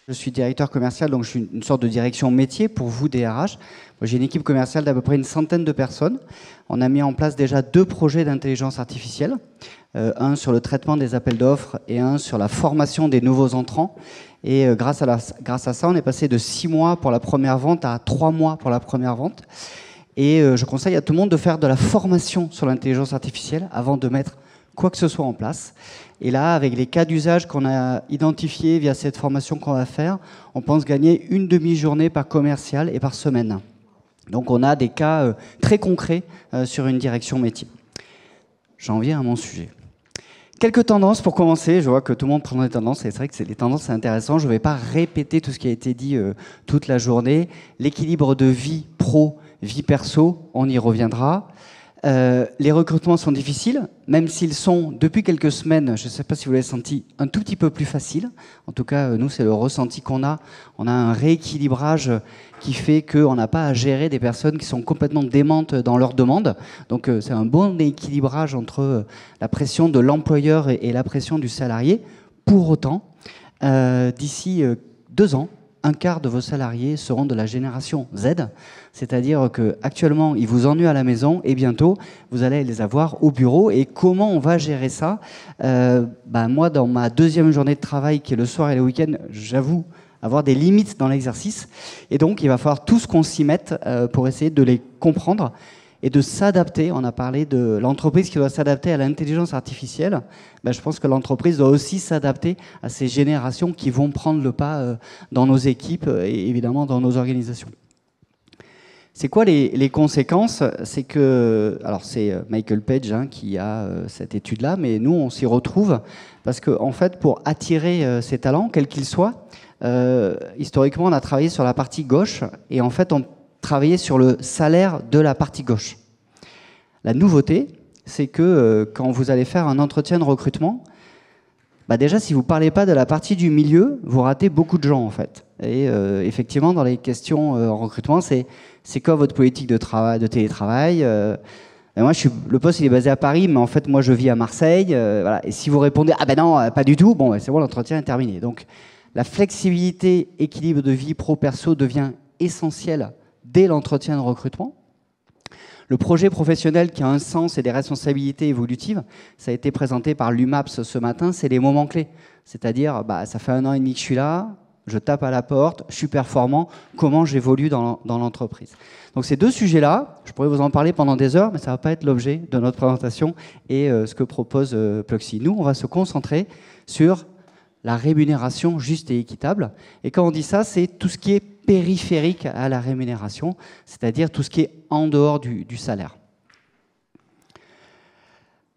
Je suis directeur commercial, donc je suis une sorte de direction métier pour vous, DRH. J'ai une équipe commerciale d'à peu près une centaine de personnes. On a mis en place déjà 2 projets d'intelligence artificielle, un sur le traitement des appels d'offres et un sur la formation des nouveaux entrants. Et grâce à ça, on est passé de 6 mois pour la première vente à 3 mois pour la première vente. Et je conseille à tout le monde de faire de la formation sur l'intelligence artificielle avant de mettre quoi que ce soit en place. Et là, avec les cas d'usage qu'on a identifiés via cette formation qu'on va faire, on pense gagner une demi-journée par commercial et par semaine. Donc on a des cas très concrets sur une direction métier. J'en viens à mon sujet. Quelques tendances pour commencer. Je vois que tout le monde prend des tendances, et c'est vrai que les tendances, c'est intéressant. Je ne vais pas répéter tout ce qui a été dit toute la journée. L'équilibre de vie pro, vie perso, on y reviendra. Les recrutements sont difficiles, même s'ils sont, depuis quelques semaines, je ne sais pas si vous l'avez senti, un tout petit peu plus faciles. En tout cas, nous, c'est le ressenti qu'on a. On a un rééquilibrage qui fait qu'on n'a pas à gérer des personnes qui sont complètement démentes dans leurs demandes. Donc, c'est un bon équilibrage entre la pression de l'employeur et la pression du salarié. Pour autant, d'ici 2 ans, un quart de vos salariés seront de la génération Z, c'est-à-dire qu'actuellement, ils vous ennuient à la maison et bientôt, vous allez les avoir au bureau. Et comment on va gérer ça ? Moi, dans ma 2e journée de travail, qui est le soir et le week-end, j'avoue avoir des limites dans l'exercice. Et donc, il va falloir tous qu'on s'y mette pour essayer de les comprendre et de s'adapter. On a parlé de l'entreprise qui doit s'adapter à l'intelligence artificielle. Je pense que l'entreprise doit aussi s'adapter à ces générations qui vont prendre le pas dans nos équipes et évidemment dans nos organisations. C'est quoi les conséquences ? C'est que, alors c'est Michael Page qui a cette étude-là, mais nous on s'y retrouve parce que en fait, pour attirer ces talents, quels qu'ils soient, historiquement on a travaillé sur la partie gauche et en fait on travaillait sur le salaire de la partie gauche. La nouveauté, c'est que quand vous allez faire un entretien de recrutement, déjà si vous ne parlez pas de la partie du milieu, vous ratez beaucoup de gens en fait. Et effectivement, dans les questions en recrutement, c'est quoi votre politique de télétravail ? Moi, le poste il est basé à Paris, mais en fait, moi, je vis à Marseille. Voilà. Et si vous répondez « Ah ben non, pas du tout », c'est bon, l'entretien est terminé. Donc, la flexibilité, équilibre de vie pro-perso devient essentielle dès l'entretien de recrutement. Le projet professionnel qui a un sens et des responsabilités évolutives, ça a été présenté par l'UMAPS ce matin, c'est les moments clés. C'est-à-dire, ça fait 1 an et demi que je suis là, je tape à la porte, je suis performant, comment j'évolue dans l'entreprise. Donc ces 2 sujets-là, je pourrais vous en parler pendant des heures, mais ça ne va pas être l'objet de notre présentation et ce que propose Pluxee. Nous, on va se concentrer sur la rémunération juste et équitable. Et quand on dit ça, c'est tout ce qui est périphérique à la rémunération, c'est-à-dire tout ce qui est en dehors du salaire.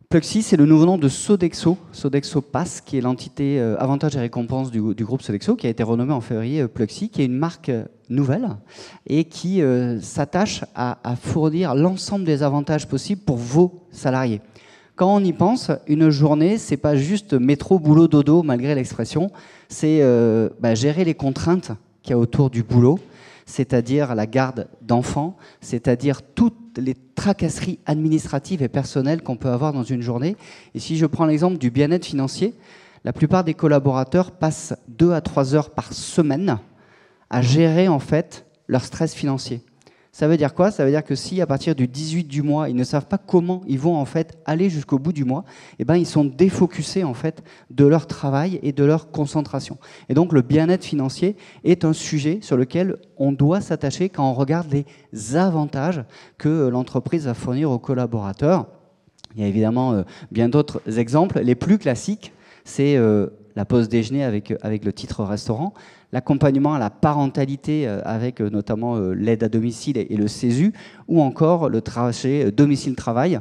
Pluxee, c'est le nouveau nom de Sodexo, Sodexo Pass, qui est l'entité avantages et récompenses du groupe Sodexo, qui a été renommé en février Pluxee, qui est une marque nouvelle et qui s'attache à fournir l'ensemble des avantages possibles pour vos salariés. Quand on y pense, une journée, c'est pas juste métro, boulot, dodo, malgré l'expression, c'est gérer les contraintes qu'il y a autour du boulot, c'est-à-dire la garde d'enfants, c'est-à-dire toutes les tracasseries administratives et personnelles qu'on peut avoir dans une journée. Et si je prends l'exemple du bien-être financier, la plupart des collaborateurs passent 2 à 3 heures par semaine à gérer en fait leur stress financier. Ça veut dire quoi ? Ça veut dire que si à partir du 18 du mois, ils ne savent pas comment ils vont en fait aller jusqu'au bout du mois, ils sont défocusés en fait de leur travail et de leur concentration. Et donc le bien-être financier est un sujet sur lequel on doit s'attacher quand on regarde les avantages que l'entreprise va fournir aux collaborateurs. Il y a évidemment bien d'autres exemples. Les plus classiques, c'est la pause déjeuner avec le titre restaurant, l'accompagnement à la parentalité avec notamment l'aide à domicile et le CESU, ou encore le trajet domicile-travail.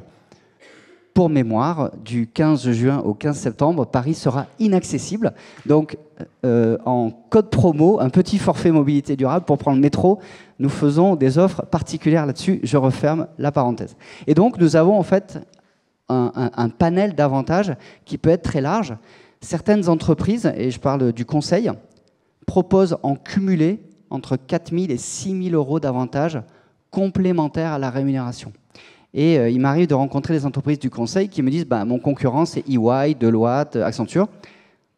Pour mémoire, du 15 juin au 15 septembre, Paris sera inaccessible. Donc, en code promo, un petit forfait mobilité durable pour prendre le métro, nous faisons des offres particulières là-dessus. Je referme la parenthèse. Et donc, nous avons en fait un panel d'avantages qui peut être très large. Certaines entreprises, et je parle du conseil, proposent en cumulé entre 4 000 et 6 000 euros d'avantages complémentaires à la rémunération. Et il m'arrive de rencontrer des entreprises du conseil qui me disent mon concurrent c'est EY, Deloitte, Accenture.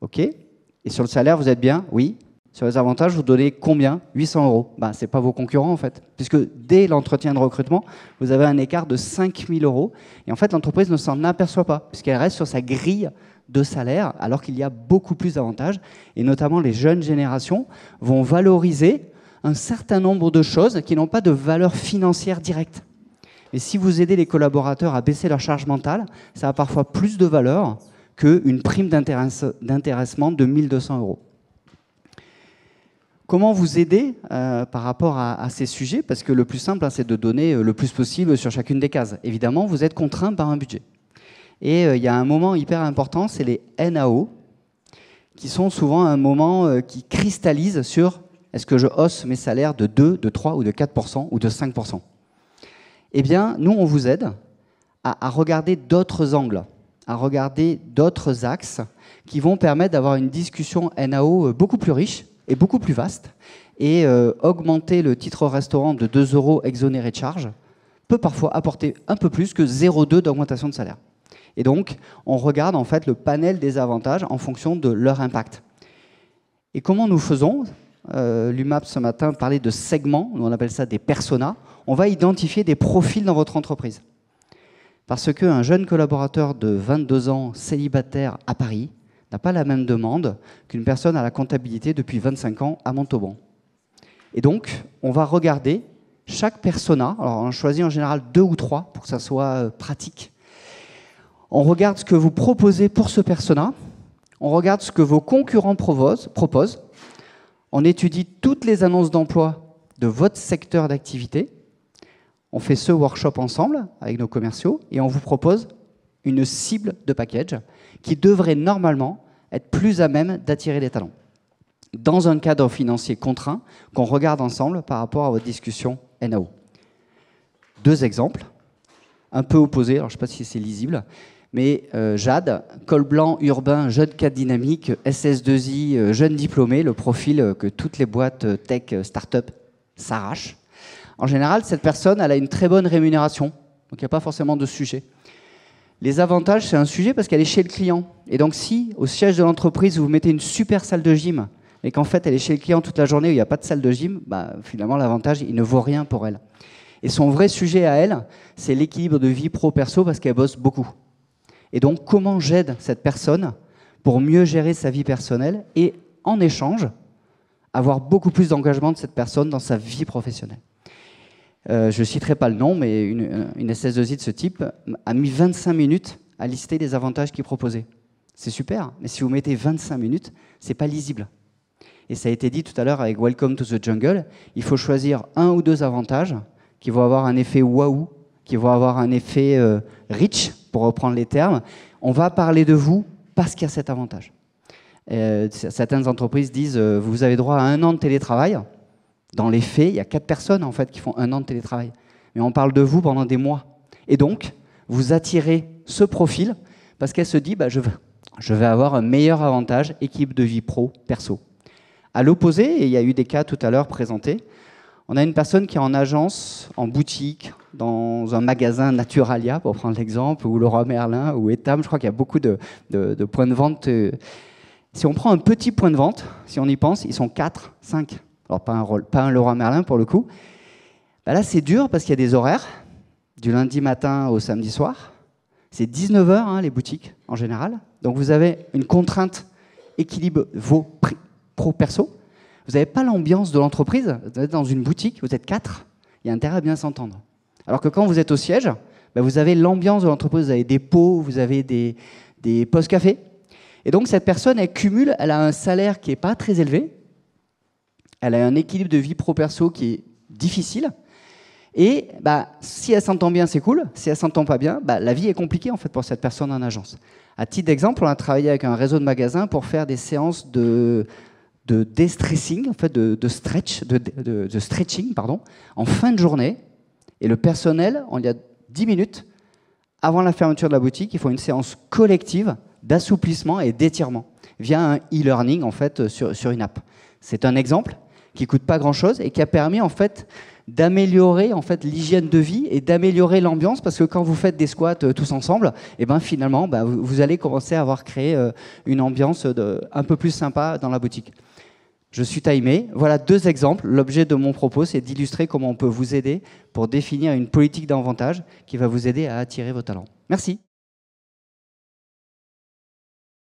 Ok. Et sur le salaire, vous êtes bien ? Oui. Sur les avantages, vous donnez combien? 800 €. Ben, ce n'est pas vos concurrents, en fait. Puisque dès l'entretien de recrutement, vous avez un écart de 5 000 €. Et en fait, l'entreprise ne s'en aperçoit pas, puisqu'elle reste sur sa grille de salaire, alors qu'il y a beaucoup plus d'avantages. Et notamment, les jeunes générations vont valoriser un certain nombre de choses qui n'ont pas de valeur financière directe. Et si vous aidez les collaborateurs à baisser leur charge mentale, ça a parfois plus de valeur qu'une prime d'intéressement de 1 200 €. Comment vous aider par rapport à ces sujets? Parce que le plus simple, c'est de donner le plus possible sur chacune des cases. Évidemment, vous êtes contraint par un budget. Et il y a un moment hyper important, c'est les NAO, qui sont souvent un moment qui cristallise sur est-ce que je hausse mes salaires de 2, de 3 ou de 4% ou de 5%. Eh bien, nous, on vous aide à regarder d'autres angles, à regarder d'autres axes qui vont permettre d'avoir une discussion NAO beaucoup plus riche et beaucoup plus vaste, et augmenter le titre restaurant de 2 € exonéré de charges peut parfois apporter un peu plus que 0,2 d'augmentation de salaire. Et donc, on regarde en fait le panel des avantages en fonction de leur impact. Et comment nous faisons? L'UMAP ce matin parlait de segments, on appelle ça des personas. On va identifier des profils dans votre entreprise. Parce qu'un jeune collaborateur de 22 ans, célibataire à Paris, n'a pas la même demande qu'une personne à la comptabilité depuis 25 ans à Montauban. Et donc, on va regarder chaque persona. Alors, on choisit en général 2 ou 3 pour que ça soit pratique. On regarde ce que vous proposez pour ce persona. On regarde ce que vos concurrents proposent. On étudie toutes les annonces d'emploi de votre secteur d'activité. On fait ce workshop ensemble avec nos commerciaux et on vous propose une cible de package qui devrait normalement être plus à même d'attirer les talents. Dans un cadre financier contraint qu'on regarde ensemble par rapport à votre discussion NAO. 2 exemples, un peu opposés, alors je ne sais pas si c'est lisible, mais Jade, col blanc urbain, jeune cadre dynamique, SS2I, jeune diplômé, le profil que toutes les boîtes tech, start-up s'arrachent. En général, cette personne elle a une très bonne rémunération, donc il n'y a pas forcément de sujet. Les avantages, c'est un sujet parce qu'elle est chez le client. Et donc si, au siège de l'entreprise, vous mettez une super salle de gym, et qu'en fait, elle est chez le client toute la journée où il n'y a pas de salle de gym, bah, finalement, l'avantage, il ne vaut rien pour elle. Et son vrai sujet à elle, c'est l'équilibre de vie pro-perso parce qu'elle bosse beaucoup. Et donc, comment j'aide cette personne pour mieux gérer sa vie personnelle et, en échange, avoir beaucoup plus d'engagement de cette personne dans sa vie professionnelle. Je ne citerai pas le nom, mais une SS2I de ce type a mis 25 minutes à lister les avantages qu'il proposait. C'est super, mais si vous mettez 25 minutes, ce n'est pas lisible. Et ça a été dit tout à l'heure avec Welcome to the Jungle, il faut choisir 1 ou 2 avantages qui vont avoir un effet waouh, qui vont avoir un effet rich, pour reprendre les termes. On va parler de vous parce qu'il y a cet avantage. Certaines entreprises disent vous avez droit à 1 an de télétravail. Dans les faits, il y a 4 personnes en fait, qui font 1 an de télétravail. Mais on parle de vous pendant des mois. Et donc, vous attirez ce profil parce qu'elle se dit bah, je vais avoir un meilleur avantage, équipe de vie pro, perso. À l'opposé, et il y a eu des cas tout à l'heure présentés, on a une personne qui est en agence, en boutique, dans un magasin Naturalia, pour prendre l'exemple, ou Leroy Merlin, ou Etam. Je crois qu'il y a beaucoup de points de vente. Si on prend un petit point de vente, si on y pense, ils sont 4, 5. Alors pas un Leroy Merlin pour le coup. Ben là, c'est dur parce qu'il y a des horaires, du lundi matin au samedi soir. C'est 19 h hein, les boutiques, en général. Donc vous avez une contrainte équilibre vos prix pro-perso. Vous n'avez pas l'ambiance de l'entreprise. Vous êtes dans une boutique, vous êtes 4. Il y a intérêt à bien s'entendre. Alors que quand vous êtes au siège, ben vous avez l'ambiance de l'entreprise. Vous avez des pots, vous avez des postes café. Et donc cette personne, elle cumule, elle a un salaire qui n'est pas très élevé. Elle a un équilibre de vie pro-perso qui est difficile. Et bah, si elle s'entend bien, c'est cool. Si elle s'entend pas bien, bah, la vie est compliquée en fait, pour cette personne en agence. À titre d'exemple, on a travaillé avec un réseau de magasins pour faire des séances de déstressing, en fait, de stretching, pardon, en fin de journée. Et le personnel, il y a 10 minutes, avant la fermeture de la boutique, ils font une séance collective d'assouplissement et d'étirement via un e-learning en fait, sur une app. C'est un exemple qui ne coûte pas grand-chose et qui a permis en fait, d'améliorer en fait, l'hygiène de vie et d'améliorer l'ambiance parce que quand vous faites des squats tous ensemble, et ben, finalement, vous allez commencer à avoir créé une ambiance un peu plus sympa dans la boutique. Je suis timé. Voilà 2 exemples. L'objet de mon propos, c'est d'illustrer comment on peut vous aider pour définir une politique d'avantage qui va vous aider à attirer vos talents. Merci.